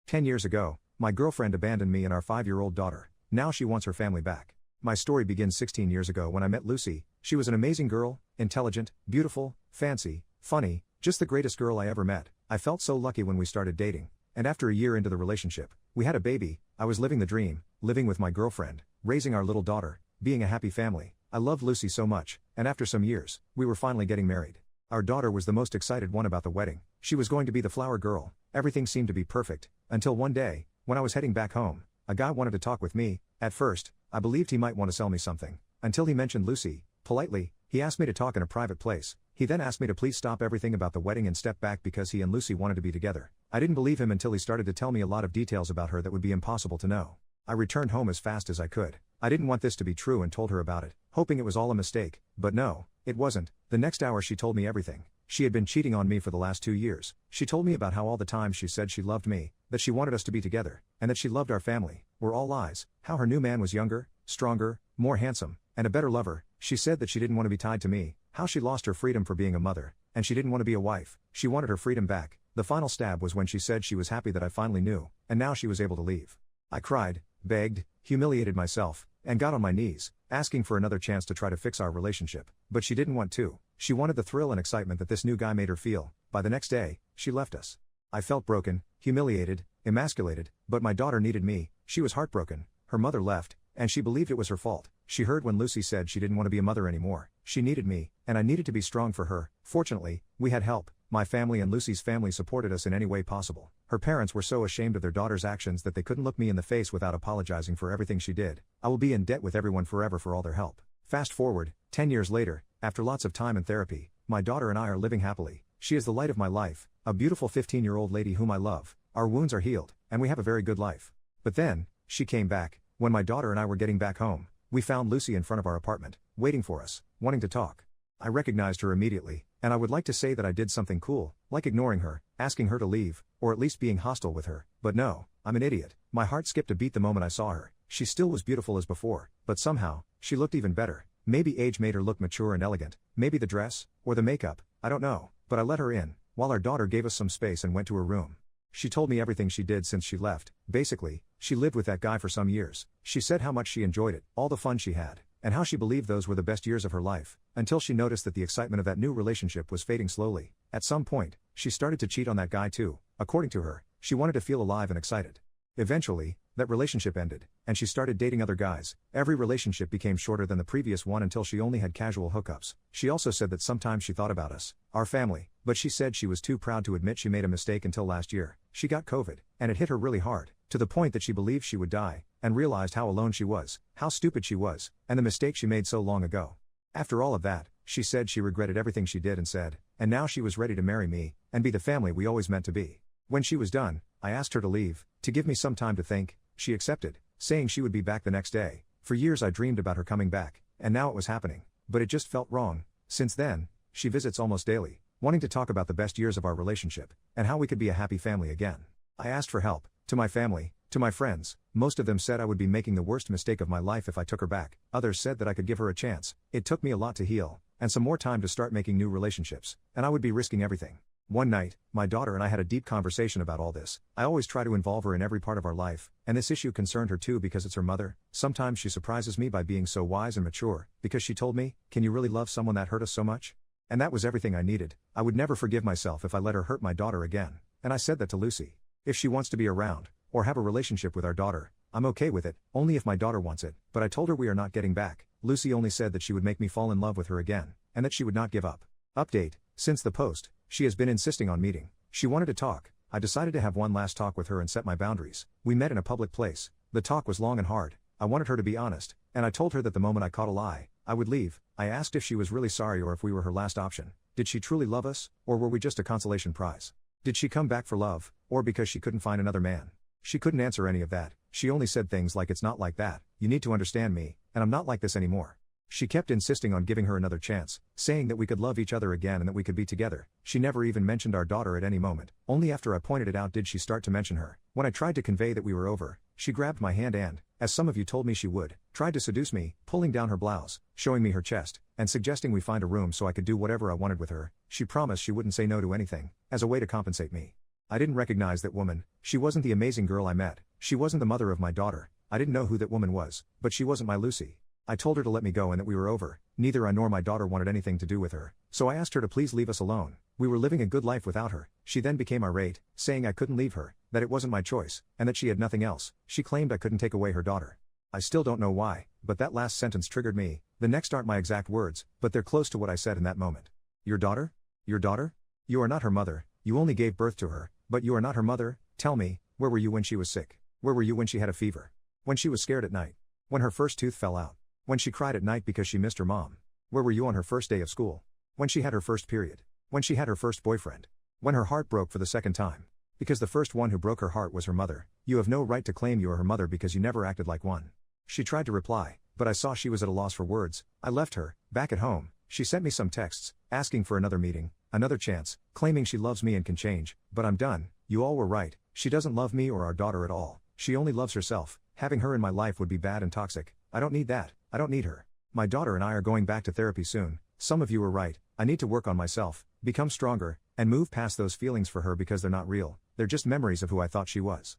10 years ago, my girlfriend abandoned me and our 5-year-old daughter. Now she wants her family back. My story begins 16 years ago when I met Lucy. She was an amazing girl, intelligent, beautiful, fancy, funny, just the greatest girl I ever met. I felt so lucky when we started dating. And after a year into the relationship, we had a baby. I was living the dream, living with my girlfriend, raising our little daughter, being a happy family. I loved Lucy so much, and after some years, we were finally getting married. Our daughter was the most excited one about the wedding. She was going to be the flower girl. Everything seemed to be perfect, until one day, when I was heading back home, a guy wanted to talk with me. At first, I believed he might want to sell me something, until he mentioned Lucy. Politely, he asked me to talk in a private place. He then asked me to please stop everything about the wedding and step back because he and Lucy wanted to be together. I didn't believe him until he started to tell me a lot of details about her that would be impossible to know. I returned home as fast as I could. I didn't want this to be true and told her about it, hoping it was all a mistake, but no, it wasn't. The next hour she told me everything. She had been cheating on me for the last 2 years. She told me about how all the time she said she loved me, that she wanted us to be together, and that she loved our family, were all lies. How her new man was younger, stronger, more handsome, and a better lover. She said that she didn't want to be tied to me, how she lost her freedom for being a mother, and she didn't want to be a wife. She wanted her freedom back. The final stab was when she said she was happy that I finally knew, and now she was able to leave. I cried, begged, humiliated myself, and got on my knees, asking for another chance to try to fix our relationship, but she didn't want to. She wanted the thrill and excitement that this new guy made her feel. By the next day, she left us. I felt broken, humiliated, emasculated, but my daughter needed me. She was heartbroken. Her mother left, and she believed it was her fault. She heard when Lucy said she didn't want to be a mother anymore. She needed me, and I needed to be strong for her. Fortunately, we had help. My family and Lucy's family supported us in any way possible. Her parents were so ashamed of their daughter's actions that they couldn't look me in the face without apologizing for everything she did. I will be in debt with everyone forever for all their help. Fast forward, 10 years later, after lots of time in therapy, my daughter and I are living happily. She is the light of my life, a beautiful 15-year-old lady whom I love. Our wounds are healed, and we have a very good life. But then, she came back. When my daughter and I were getting back home, we found Lucy in front of our apartment, waiting for us, wanting to talk. I recognized her immediately, and I would like to say that I did something cool, like ignoring her, asking her to leave, or at least being hostile with her, but no, I'm an idiot. My heart skipped a beat the moment I saw her. She still was beautiful as before, but somehow, she looked even better. Maybe age made her look mature and elegant, maybe the dress, or the makeup, I don't know, but I let her in, while our daughter gave us some space and went to her room. She told me everything she did since she left. Basically, she lived with that guy for some years. She said how much she enjoyed it, all the fun she had, and how she believed those were the best years of her life, until she noticed that the excitement of that new relationship was fading slowly. At some point, she started to cheat on that guy too. According to her, she wanted to feel alive and excited. Eventually, that relationship ended, and she started dating other guys. Every relationship became shorter than the previous one until she only had casual hookups. She also said that sometimes she thought about us, our family, but she said she was too proud to admit she made a mistake until last year. She got COVID, and it hit her really hard, to the point that she believed she would die, and realized how alone she was, how stupid she was, and the mistake she made so long ago. After all of that, she said she regretted everything she did and said, and now she was ready to marry me, and be the family we always meant to be. When she was done, I asked her to leave, to give me some time to think. She accepted, saying she would be back the next day. For years I dreamed about her coming back, and now it was happening, but it just felt wrong. Since then, she visits almost daily, wanting to talk about the best years of our relationship, and how we could be a happy family again. I asked for help, to my family, to my friends. Most of them said I would be making the worst mistake of my life if I took her back. Others said that I could give her a chance. It took me a lot to heal, and some more time to start making new relationships, and I would be risking everything. One night, my daughter and I had a deep conversation about all this. I always try to involve her in every part of our life, and this issue concerned her too because it's her mother. Sometimes she surprises me by being so wise and mature, because she told me, "Can you really love someone that hurt us so much?" And that was everything I needed. I would never forgive myself if I let her hurt my daughter again, and I said that to Lucy. If she wants to be around, or have a relationship with our daughter, I'm okay with it, only if my daughter wants it, but I told her we are not getting back. Lucy only said that she would make me fall in love with her again, and that she would not give up. Update: since the post, she has been insisting on meeting. She wanted to talk. I decided to have one last talk with her and set my boundaries. We met in a public place. The talk was long and hard. I wanted her to be honest, and I told her that the moment I caught a lie, I would leave. I asked if she was really sorry or if we were her last option. Did she truly love us, or were we just a consolation prize? Did she come back for love, or because she couldn't find another man? She couldn't answer any of that. She only said things like, "It's not like that, you need to understand me, and I'm not like this anymore." She kept insisting on giving her another chance, saying that we could love each other again and that we could be together. She never even mentioned our daughter at any moment. Only after I pointed it out did she start to mention her. When I tried to convey that we were over, she grabbed my hand and, as some of you told me she would, tried to seduce me, pulling down her blouse, showing me her chest, and suggesting we find a room so I could do whatever I wanted with her. She promised she wouldn't say no to anything, as a way to compensate me. I didn't recognize that woman. She wasn't the amazing girl I met. She wasn't the mother of my daughter. I didn't know who that woman was, but she wasn't my Lucy. I told her to let me go and that we were over. Neither I nor my daughter wanted anything to do with her, so I asked her to please leave us alone. We were living a good life without her. She then became irate, saying I couldn't leave her, that it wasn't my choice, and that she had nothing else. She claimed I couldn't take away her daughter. I still don't know why, but that last sentence triggered me. The next aren't my exact words, but they're close to what I said in that moment. Your daughter? Your daughter? You are not her mother. You only gave birth to her, but you are not her mother. Tell me, where were you when she was sick? Where were you when she had a fever? When she was scared at night? When her first tooth fell out? When she cried at night because she missed her mom? Where were you on her first day of school? When she had her first period? When she had her first boyfriend? When her heart broke for the second time? Because the first one who broke her heart was her mother. You have no right to claim you are her mother because you never acted like one. She tried to reply, but I saw she was at a loss for words. I left her. Back at home, she sent me some texts, asking for another meeting, another chance, claiming she loves me and can change, but I'm done. You all were right. She doesn't love me or our daughter at all. She only loves herself. Having her in my life would be bad and toxic. I don't need that. I don't need her. My daughter and I are going back to therapy soon. Some of you were right. I need to work on myself, become stronger, and move past those feelings for her because they're not real. They're just memories of who I thought she was.